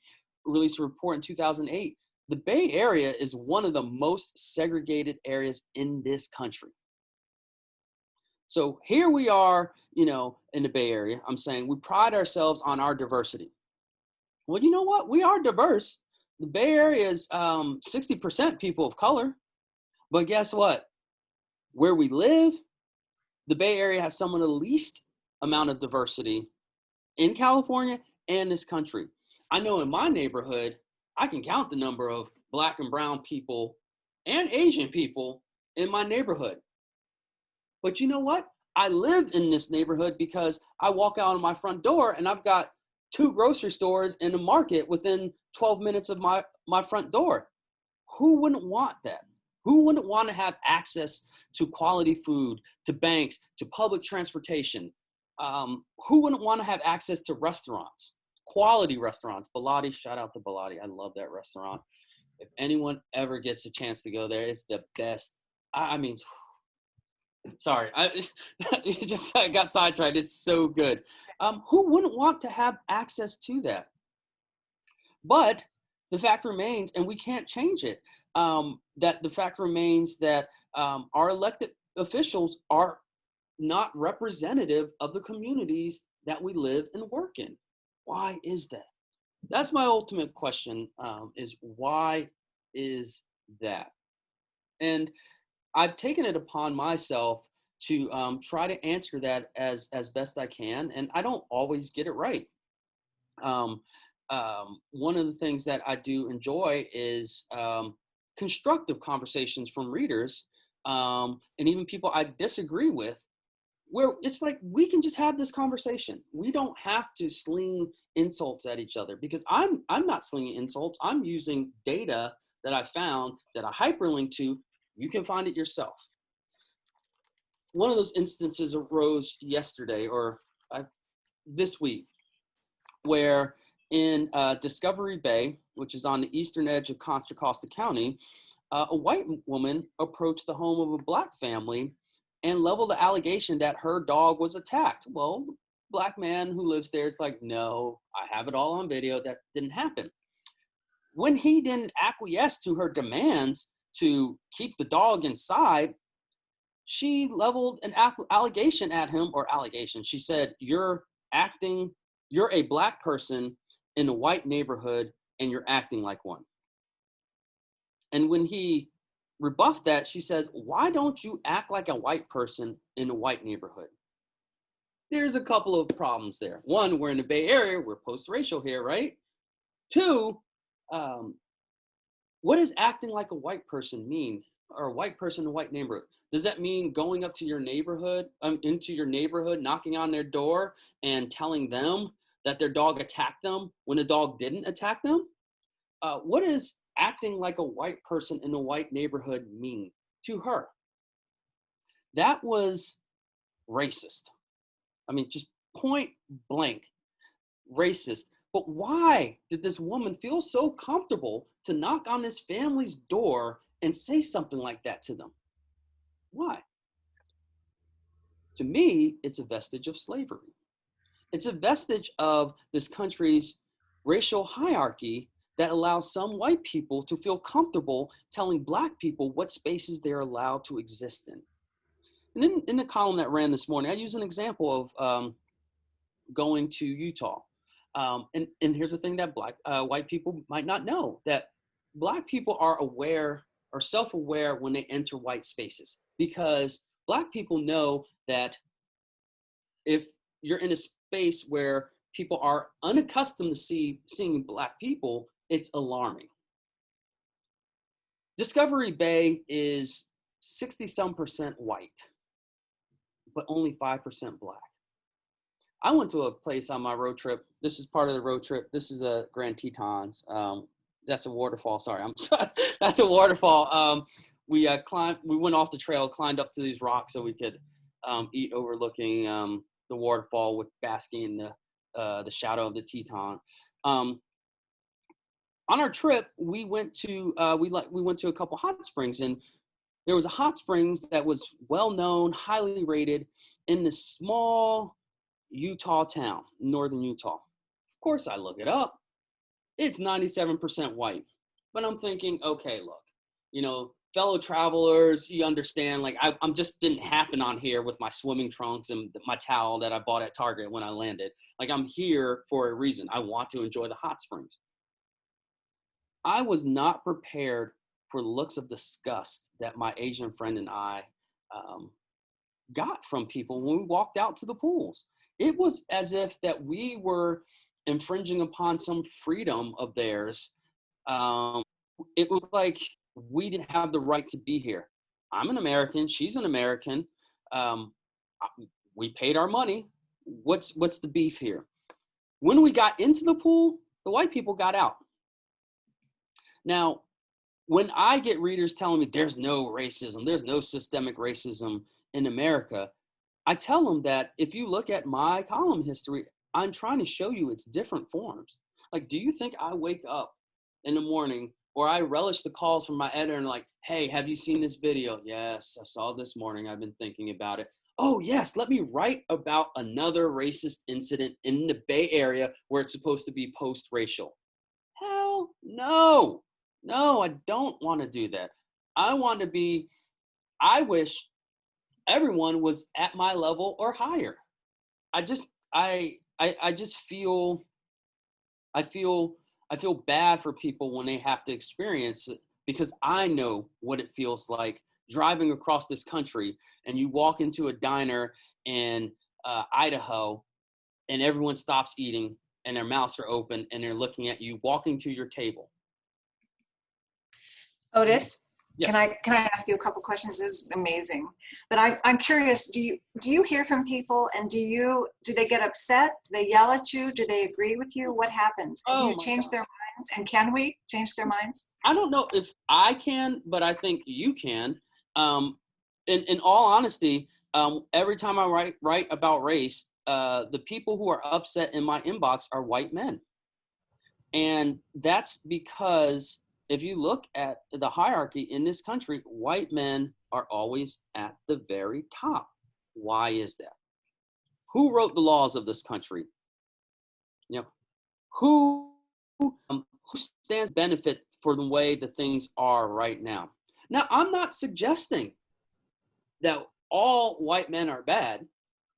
released a report in 2008 The Bay Area is one of the most segregated areas in this country. So here we are, you know, in the Bay Area. I'm saying we pride ourselves on our diversity. Well, you know what? We are diverse. The Bay Area is 60% people of color. But guess what? Where we live, the Bay Area has some of the least amount of diversity in California and this country. I know in my neighborhood, I can count the number of Black and brown people and Asian people in my neighborhood. But you know what? I live in this neighborhood because I walk out of my front door and I've got 2 grocery stores and a market within 12 minutes of my front door. Who wouldn't want that? Who wouldn't want to have access to quality food, to banks, to public transportation? Who wouldn't want to have access to restaurants, quality restaurants? Bilotti, shout out to Bilotti. I love that restaurant. If anyone ever gets a chance to go there, it's the best. I mean, sorry, I got sidetracked. It's so good. Who wouldn't want to have access to that? But the fact remains, and we can't change it, that the fact remains that our elected officials are not representative of the communities that we live and work in. Why is that? That's my ultimate question, is why is that? And I've taken it upon myself to try to answer that as best I can, and I don't always get it right. One of the things that I do enjoy is constructive conversations from readers, and even people I disagree with, where it's like, we can just have this conversation. We don't have to sling insults at each other, because I'm not slinging insults. I'm using data that I found that I hyperlink to. You can find it yourself. One of those instances arose yesterday or this week, where in Discovery Bay, which is on the eastern edge of Contra Costa County, a white woman approached the home of a Black family and leveled the allegation that her dog was attacked. Well, the Black man who lives there is like, no, I have it all on video. That didn't happen. When he didn't acquiesce to her demands to keep the dog inside, she leveled an allegation at him, or allegation. She said, you're a Black person in a white neighborhood and you're acting like one. And when he rebuffed that, she says, why don't you act like a white person in a white neighborhood? There's a couple of problems there. One, we're in the Bay Area, we're post-racial here, right? Two, what does acting like a white person mean? Or a white person in a white neighborhood? Does that mean going up to your neighborhood, into your neighborhood, knocking on their door and telling them that their dog attacked them when the dog didn't attack them? What does acting like a white person in a white neighborhood mean to her? That was racist. I mean, just point blank racist. But why did this woman feel so comfortable to knock on this family's door and say something like that to them? Why? To me, it's a vestige of slavery. It's a vestige of this country's racial hierarchy that allows some white people to feel comfortable telling Black people what spaces they're allowed to exist in. And in the column that ran this morning, I use an example of going to Utah. And here's the thing that white people might not know, that Black people are aware or self-aware when they enter white spaces, because Black people know that if you're in a space where people are unaccustomed to seeing Black people, it's alarming. Discovery Bay is 60-some% white, but only 5% Black. I went to a place on my road trip. This is part of the road trip. This is a Grand Tetons. That's a waterfall. Sorry, I'm sorry. That's a waterfall. We went off the trail, climbed up to these rocks so we could eat overlooking the waterfall, with basking in the shadow of the Teton. On our trip, we went to a couple hot springs, and there was a hot springs that was well known, highly rated, in this small Utah town, northern Utah. Of course, I look it up. It's 97% white. But I'm thinking, okay, look, fellow travelers, you understand, like I'm just didn't happen on here with my swimming trunks and my towel that I bought at Target when I landed. Like, I'm here for a reason. I want to enjoy the hot springs. I was not prepared for the looks of disgust that my Asian friend and I got from people when we walked out to the pools. It was as if that we were infringing upon some freedom of theirs. It was like we didn't have the right to be here. I'm an American. She's an American. We paid our money. What's the beef here? When we got into the pool, the white people got out. Now, when I get readers telling me there's no racism, there's no systemic racism in America, I tell them that if you look at my column history, I'm trying to show you its different forms. Like, do you think I wake up in the morning or I relish the calls from my editor and like, hey, have you seen this video? Yes, I saw it this morning. I've been thinking about it. Oh, yes, let me write about another racist incident in the Bay Area where it's supposed to be post-racial. Hell no. No, I don't want to do that. I wish everyone was at my level or higher. I just feel bad for people when they have to experience it, because I know what it feels like driving across this country and you walk into a diner in Idaho and everyone stops eating and their mouths are open and they're looking at you walking to your table. Otis, yes. Can I ask you a couple questions? This is amazing. But I'm curious, do you hear from people, and do they get upset? Do they yell at you? Do they agree with you? What happens? Do you change their minds? And can we change their minds? I don't know if I can, but I think you can. In all honesty, every time I write about race, the people who are upset in my inbox are white men. And that's because if you look at the hierarchy in this country, white men are always at the very top. Why is that? Who wrote the laws of this country? Who stands to benefit for the way the things are right now? Now, I'm not suggesting that all white men are bad.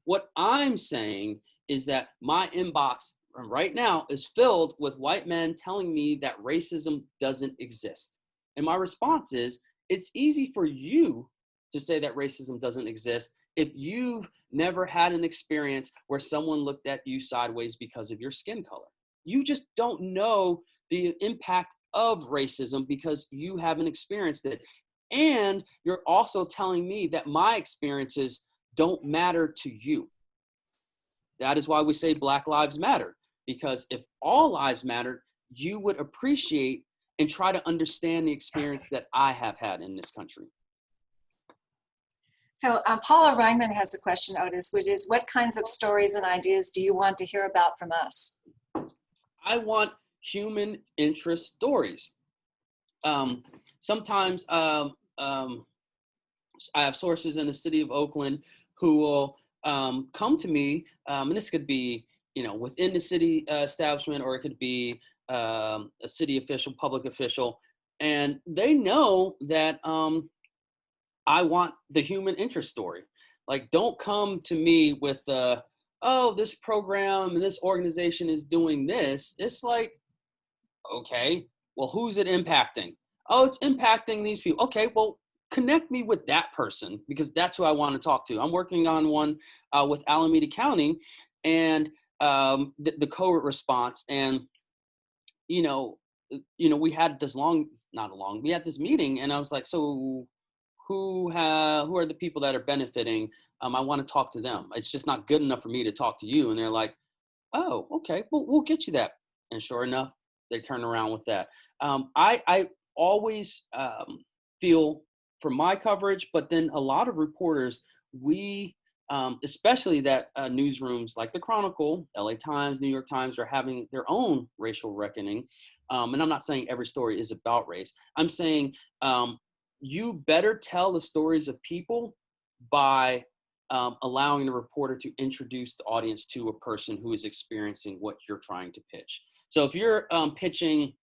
What I'm saying is that my inbox right now is filled with white men telling me that racism doesn't exist. And my response is, it's easy for you to say that racism doesn't exist if you've never had an experience where someone looked at you sideways because of your skin color. You just don't know the impact of racism because you haven't experienced it. And you're also telling me that my experiences don't matter to you. That is why we say Black Lives Matter, because if all lives mattered, you would appreciate and try to understand the experience that I have had in this country. So Paula Reinman has a question, Otis, which is, what kinds of stories and ideas do you want to hear about from us? I want human interest stories. Sometimes I have sources in the city of Oakland who will come to me, and this could be, within the city establishment, or it could be a city official, public official, and they know that I want the human interest story. Like, don't come to me with oh, this program and this organization is doing this. It's like, okay, well, who's it impacting? Oh, it's impacting these people. Okay, well, connect me with that person, because that's who I want to talk to. I'm working on one with Alameda County and the COVID response. And, we had this we had this meeting, and I was like, so who are the people that are benefiting? I want to talk to them. It's just not good enough for me to talk to you. And they're like, oh, okay, well, we'll get you that. And sure enough, they turn around with that. I always feel for my coverage, but then a lot of reporters, we, especially that newsrooms like the Chronicle, LA Times, New York Times, are having their own racial reckoning. And I'm not saying every story is about race. I'm saying you better tell the stories of people by allowing the reporter to introduce the audience to a person who is experiencing what you're trying to pitch. So if you're pitching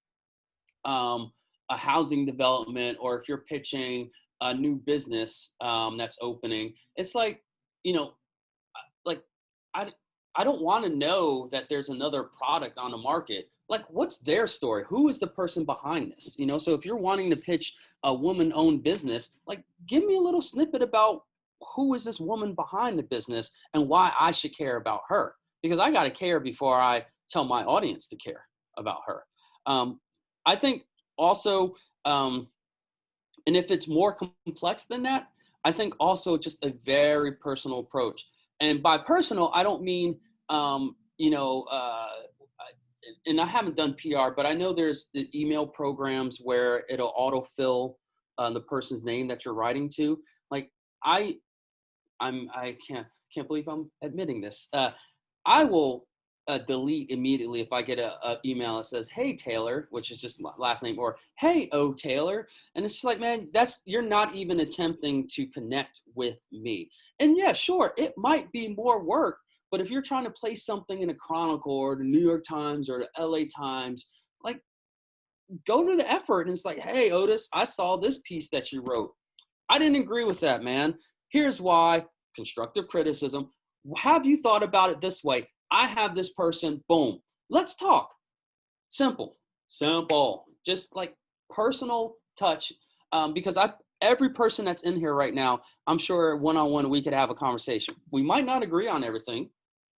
a housing development, or if you're pitching a new business that's opening, it's like, you know, like I don't want to know that there's another product on the market. Like, what's their story? Who is the person behind this? You know, so if you're wanting to pitch a woman-owned business, like, give me a little snippet about who is this woman behind the business and why I should care about her, because I got to care before I tell my audience to care about her. I think also, and if it's more complex than that, I think also just a very personal approach. And by personal, I don't mean, you know, and I haven't done PR, but I know there's the email programs where it'll autofill the person's name that you're writing to. Like, I can't believe I'm admitting this. I will delete immediately if I get a email that says, "Hey Taylor," which is just my last name, or "Hey O Taylor," and it's just like, man, you're not even attempting to connect with me. And yeah, sure, it might be more work, but if you're trying to place something in a Chronicle or the New York Times or the LA Times, like, go to the effort. And it's like, "Hey Otis, I saw this piece that you wrote. I didn't agree with that, man. Here's why." Constructive criticism. Have you thought about it this way? I have this person, boom. Let's talk. Simple. Just like personal touch. Because every person that's in here right now, I'm sure one-on-one we could have a conversation. We might not agree on everything,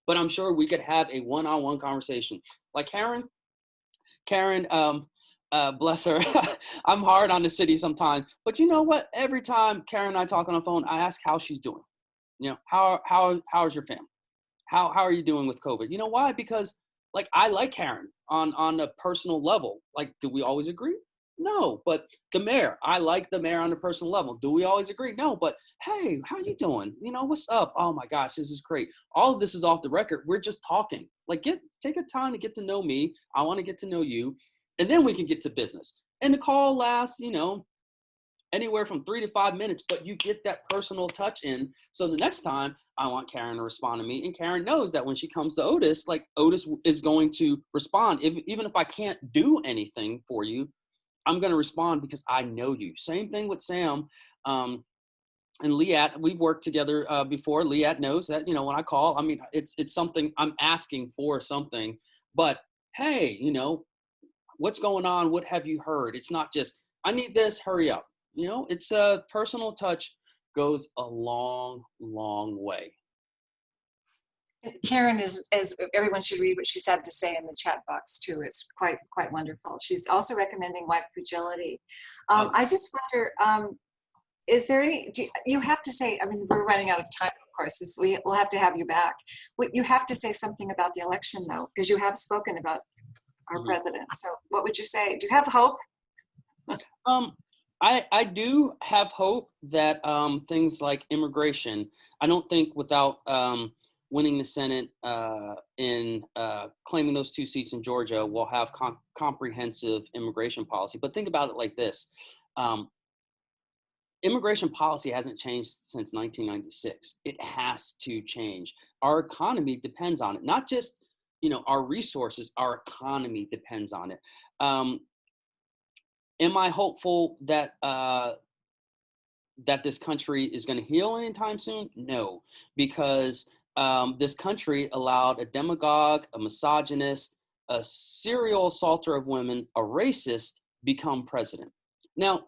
but I'm sure we could have a one-on-one conversation. Like Karen, bless her. I'm hard on the city sometimes, but you know what? Every time Karen and I talk on the phone, I ask how she's doing. You know, how's your family? How are you doing with COVID? You know why? Because, like, I like Karen on a personal level. Like, do we always agree? No, but the mayor, I like the mayor on a personal level. Do we always agree? No, but hey, how you doing? You know, what's up? Oh my gosh, this is great. All of this is off the record. We're just talking. Like, take a time to get to know me. I want to get to know you, and then we can get to business. And the call lasts, you know, anywhere from 3 to 5 minutes, but you get that personal touch in. So the next time I want Karen to respond to me, and Karen knows that when she comes to Otis, like, Otis is going to respond. Even if I can't do anything for you, I'm going to respond because I know you. Same thing with Sam and Liat. We've worked together before. Liat knows that, you know, when I call, I mean, it's something I'm asking for something, but hey, you know, what's going on? What have you heard? It's not just, I need this, hurry up. You know, it's a personal touch goes a long, long way. Karen is, as everyone should read what she's had to say in the chat box too. It's quite wonderful. She's also recommending white fragility. I just wonder, is there any, you have to say, I mean, we're running out of time, of course, we'll have to have you back. You have to say something about the election though, because you have spoken about our president. So what would you say? Do you have hope? I do have hope that things like immigration, I don't think without winning the Senate in claiming those 2 seats in Georgia, we'll have comprehensive immigration policy. But think about it like this. Immigration policy hasn't changed since 1996. It has to change. Our economy depends on it. Not just, you know, our resources, our economy depends on it. Am I hopeful that that this country is going to heal anytime soon? No, because this country allowed a demagogue, a misogynist, a serial assaulter of women, a racist become president. Now,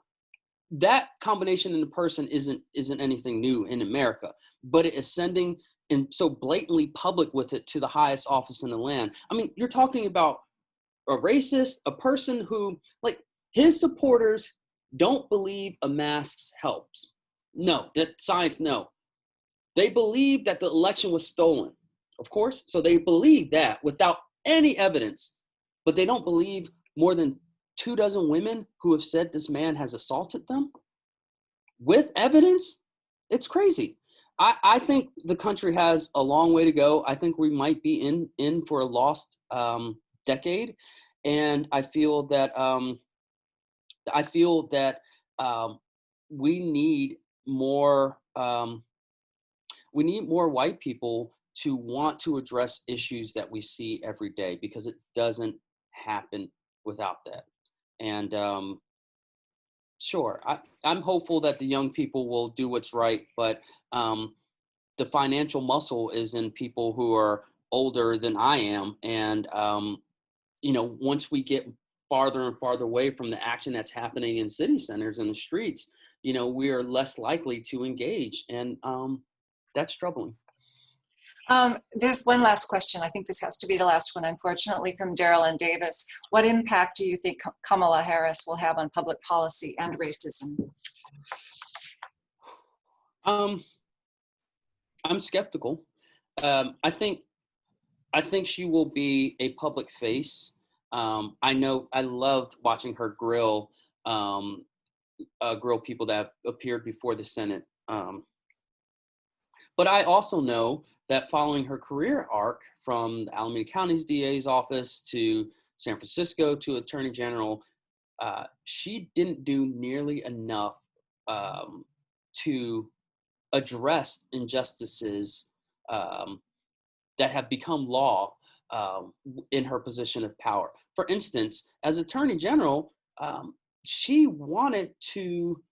that combination in the person isn't anything new in America, but it is sending and so blatantly public with it to the highest office in the land. I mean, you're talking about a racist, a person who, like, his supporters don't believe a mask helps. No, that science, no. They believe that the election was stolen, of course. So they believe that without any evidence, but they don't believe more than 24 women who have said this man has assaulted them with evidence. It's crazy. I think the country has a long way to go. I think we might be in for a lost decade. And I feel that we need more white people to want to address issues that we see every day, because it doesn't happen without that. And Sure. I'm hopeful that the young people will do what's right, but the financial muscle is in people who are older than I am. And, once we get farther and farther away from the action that's happening in city centers and the streets, we are less likely to engage. And that's troubling. There's one last question. I think this has to be the last one, unfortunately, from Daryl and Davis. What impact do you think Kamala Harris will have on public policy and racism? I'm skeptical. I think she will be a public face. I know I loved watching her grill people that appeared before the Senate. But I also know that following her career arc from the Alameda County's DA's office to San Francisco to Attorney General, she didn't do nearly enough to address injustices that have become law in her position of power. For instance, as Attorney General, she wanted to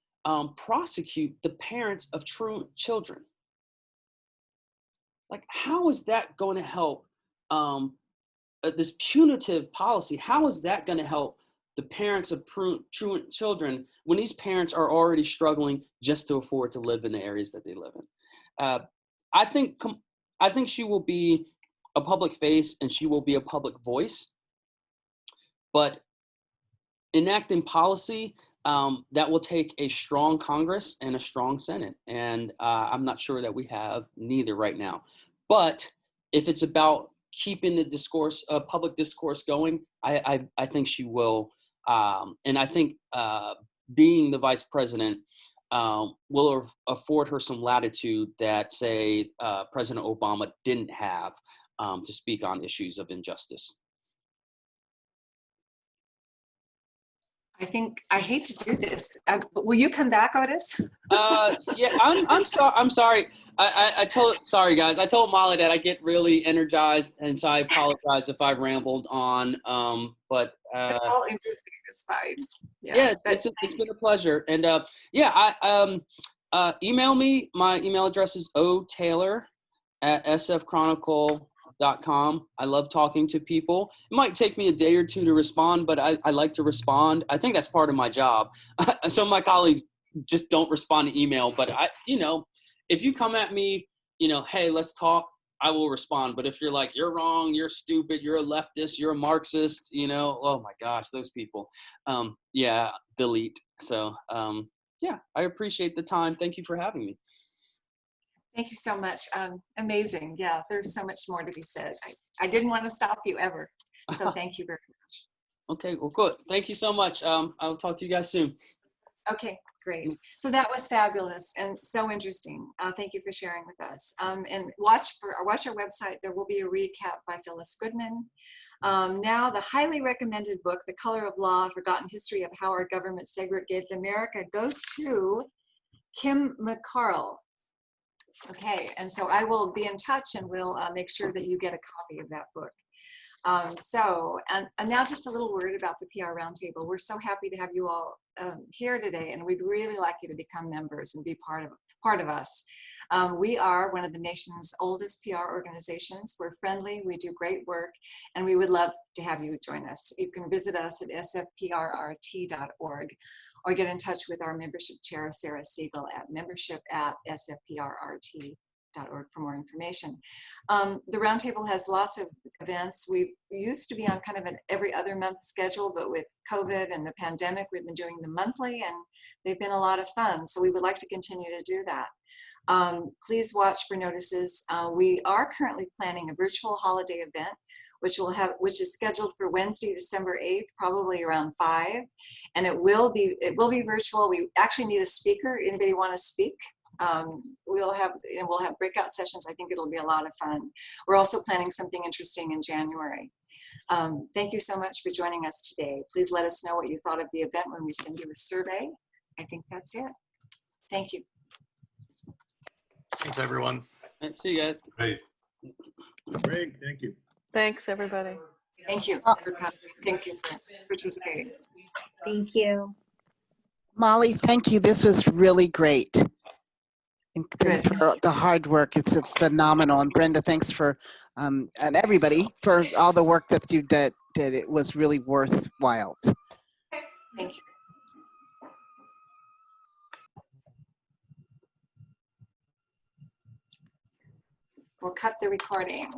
prosecute the parents of truant children. Like, how is that going to help this punitive policy? How is that going to help the parents of truant children when these parents are already struggling just to afford to live in the areas that they live in? I think she will be a public face and she will be a public voice, but enacting policy that will take a strong Congress and a strong Senate. And I'm not sure that we have neither right now. But if it's about keeping the discourse, public discourse going, I think she will. And I think being the vice president will afford her some latitude that, say, President Obama didn't have to speak on issues of injustice. I hate to do this. Will you come back, Otis? Yeah, I'm sorry. Sorry guys. I told Molly that I get really energized, and so I apologize if I rambled on. But it's all interesting. It's fine. Yeah, it's been a pleasure. And email me. My email address is otaylor@sfchronicle.com. I love talking to people. It might take me a day or two to respond, but I like to respond. I think that's part of my job. Some of my colleagues just don't respond to email, but if you come at me, hey, let's talk, I will respond. But if you're like, you're wrong, you're stupid, you're a leftist, you're a Marxist, oh my gosh, those people, delete. So I appreciate the time. Thank you for having me. Thank you so much. Amazing. Yeah, there's so much more to be said. I didn't want to stop you ever. So thank you very much. Okay, well, good. Thank you so much. I'll talk to you guys soon. Okay, great. So that was fabulous and so interesting. Thank you for sharing with us. And watch our website. There will be a recap by Phyllis Goodman. Now, the highly recommended book, The Color of Law, Forgotten History of How Our Government Segregated America, goes to Kim McCarl. Okay, and so I will be in touch and we'll make sure that you get a copy of that book. And now just a little word about the PR Roundtable. We're so happy to have you all here today, and we'd really like you to become members and be part of us. We are one of the nation's oldest PR organizations. We're friendly, we do great work, and we would love to have you join us. You can visit us at sfprrt.org. or get in touch with our membership chair, Sarah Siegel, at membership@sfprrt.org for more information. The Roundtable has lots of events. We used to be on kind of an every other month schedule, but with COVID and the pandemic, we've been doing them monthly, and they've been a lot of fun. So we would like to continue to do that. Please watch for notices. We are currently planning a virtual holiday event, which is scheduled for Wednesday, December 8th, probably around 5. And it will be virtual. We actually need a speaker. Anybody want to speak? We'll have breakout sessions. I think it'll be a lot of fun. We're also planning something interesting in January. Thank you so much for joining us today. Please let us know what you thought of the event when we send you a survey. I think that's it. Thank you. Thanks, everyone. See you guys. Great. Great. Thank you. Thanks, everybody. Thank you. Thank you for participating. Thank you. Molly, thank you. This was really great. And thanks for the hard work. It's phenomenal. And Brenda, thanks for, and everybody for all the work that you did. It was really worthwhile. Thank you. We'll cut the recording.